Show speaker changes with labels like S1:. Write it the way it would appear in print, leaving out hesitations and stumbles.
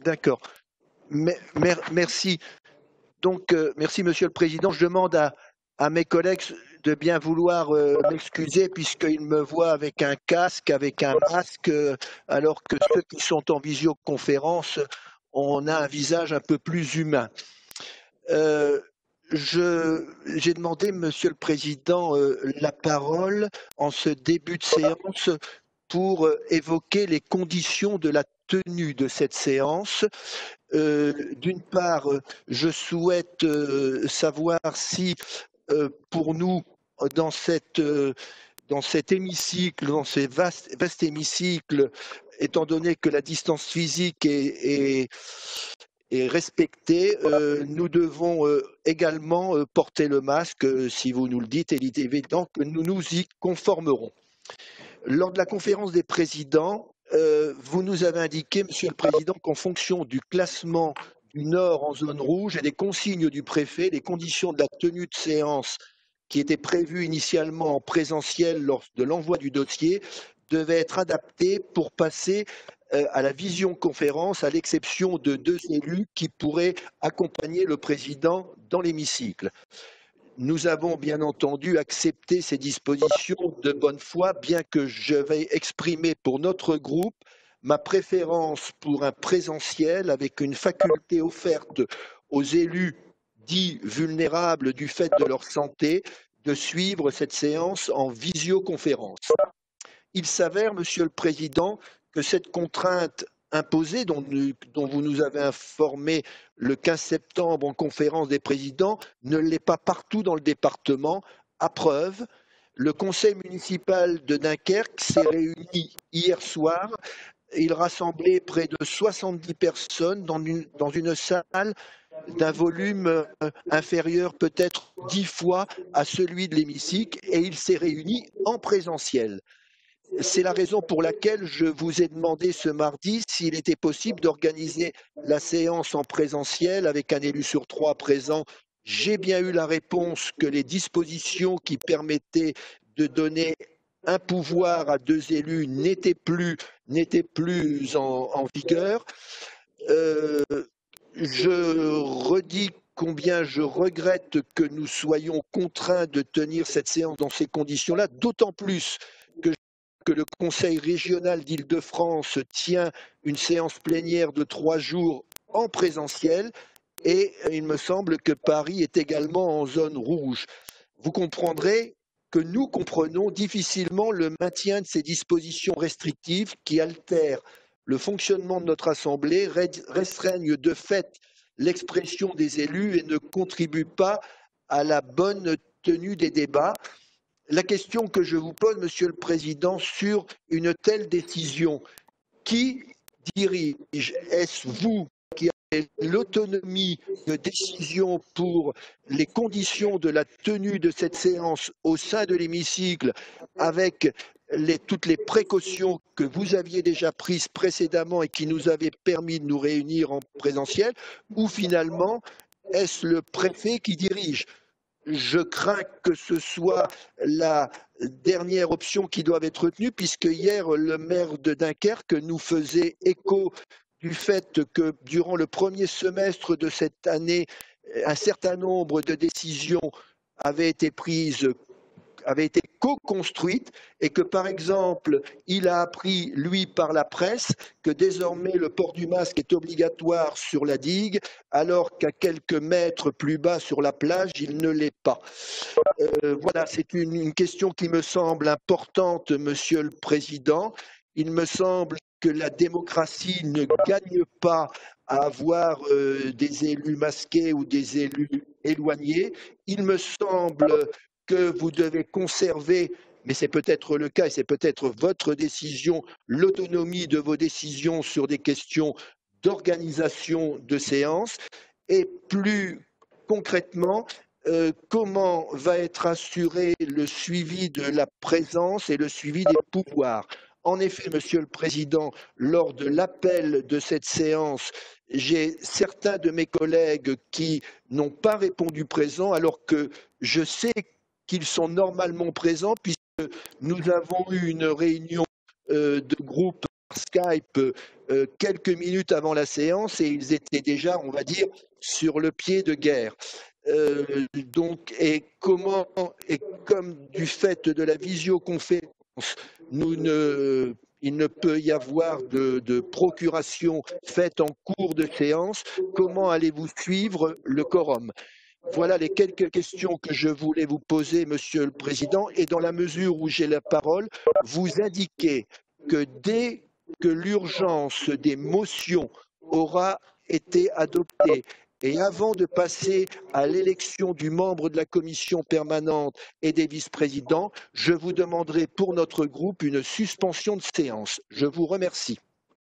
S1: D'accord. Merci. Donc, merci, Monsieur le Président. Je demande à mes collègues de bien vouloir m'excuser puisqu'ils me voient avec un casque, avec un masque, alors que ceux qui sont en visioconférence, on a un visage un peu plus humain. Euh, j'ai demandé, Monsieur le Président, la parole en ce début de séance pour évoquer les conditions de la tenue de cette séance. D'une part, je souhaite savoir si, pour nous, dans dans cet hémicycle, dans ces vastes hémicycles, étant donné que la distance physique est respectée, nous devons également porter le masque, si vous nous le dites, et il est évident que nous nous y conformerons. Lors de la conférence des présidents, vous nous avez indiqué, Monsieur le Président, qu'en fonction du classement du Nord en zone rouge et des consignes du préfet, les conditions de la tenue de séance qui étaient prévues initialement en présentiel lors de l'envoi du dossier devaient être adaptées pour passer à la visioconférence, à l'exception de 2 élus qui pourraient accompagner le président dans l'hémicycle. Nous avons bien entendu accepté ces dispositions de bonne foi, bien que je vais exprimer pour notre groupe ma préférence pour un présentiel avec une faculté offerte aux élus dits vulnérables du fait de leur santé de suivre cette séance en visioconférence. Il s'avère, Monsieur le Président, que cette contrainte imposée dont vous nous avez informé le 15 septembre en conférence des présidents ne l'est pas partout dans le département. À preuve, le conseil municipal de Dunkerque s'est réuni hier soir. Il rassemblait près de 70 personnes dans une salle d'un volume inférieur peut-être 10 fois à celui de l'hémicycle et il s'est réuni en présentiel. C'est la raison pour laquelle je vous ai demandé ce mardi s'il était possible d'organiser la séance en présentiel avec un élu sur 3 présent. J'ai bien eu la réponse que les dispositions qui permettaient de donner un pouvoir à 2 élus n'étaient plus en vigueur. Je redis combien je regrette que nous soyons contraints de tenir cette séance dans ces conditions-là, d'autant plus que le Conseil régional d'Île-de-France tient une séance plénière de 3 jours en présentiel et il me semble que Paris est également en zone rouge. Vous comprendrez que nous comprenons difficilement le maintien de ces dispositions restrictives qui altèrent le fonctionnement de notre Assemblée, restreignent de fait l'expression des élus et ne contribuent pas à la bonne tenue des débats. La question que je vous pose, Monsieur le Président, sur une telle décision, qui dirige? Est-ce vous qui avez l'autonomie de décision pour les conditions de la tenue de cette séance au sein de l'hémicycle avec toutes les précautions que vous aviez déjà prises précédemment et qui nous avaient permis de nous réunir en présentiel, ou finalement est-ce le préfet qui dirige? Je crains que ce soit la dernière option qui doit être retenue, puisque hier, le maire de Dunkerque nous faisait écho du fait que durant le premier semestre de cette année, un certain nombre de décisions avaient été prises, avaient été co-construites et que, par exemple, il a appris, lui, par la presse, que désormais le port du masque est obligatoire sur la digue, alors qu'à quelques mètres plus bas sur la plage, il ne l'est pas. Voilà, c'est une question qui me semble importante, Monsieur le Président. Il me semble que la démocratie ne gagne pas à avoir des élus masqués ou des élus éloignés. Il me semble que vous devez conserver, mais c'est peut-être le cas et c'est peut-être votre décision, l'autonomie de vos décisions sur des questions d'organisation de séance. Et plus concrètement, comment va être assuré le suivi de la présence et le suivi des pouvoirs? En effet, Monsieur le Président, lors de l'appel de cette séance, j'ai certains de mes collègues qui n'ont pas répondu présent, alors que je sais qu'ils sont normalement présents, puisque nous avons eu une réunion de groupe Skype quelques minutes avant la séance et ils étaient déjà, on va dire, sur le pied de guerre. Et comme du fait de la visioconférence, il ne peut y avoir de procuration faite en cours de séance, comment allez-vous suivre le quorum? Voilà les quelques questions que je voulais vous poser, Monsieur le Président, et dans la mesure où j'ai la parole, vous indiquez que dès que l'urgence des motions aura été adoptée et avant de passer à l'élection du membre de la commission permanente et des vice-présidents, je vous demanderai pour notre groupe une suspension de séance. Je vous remercie.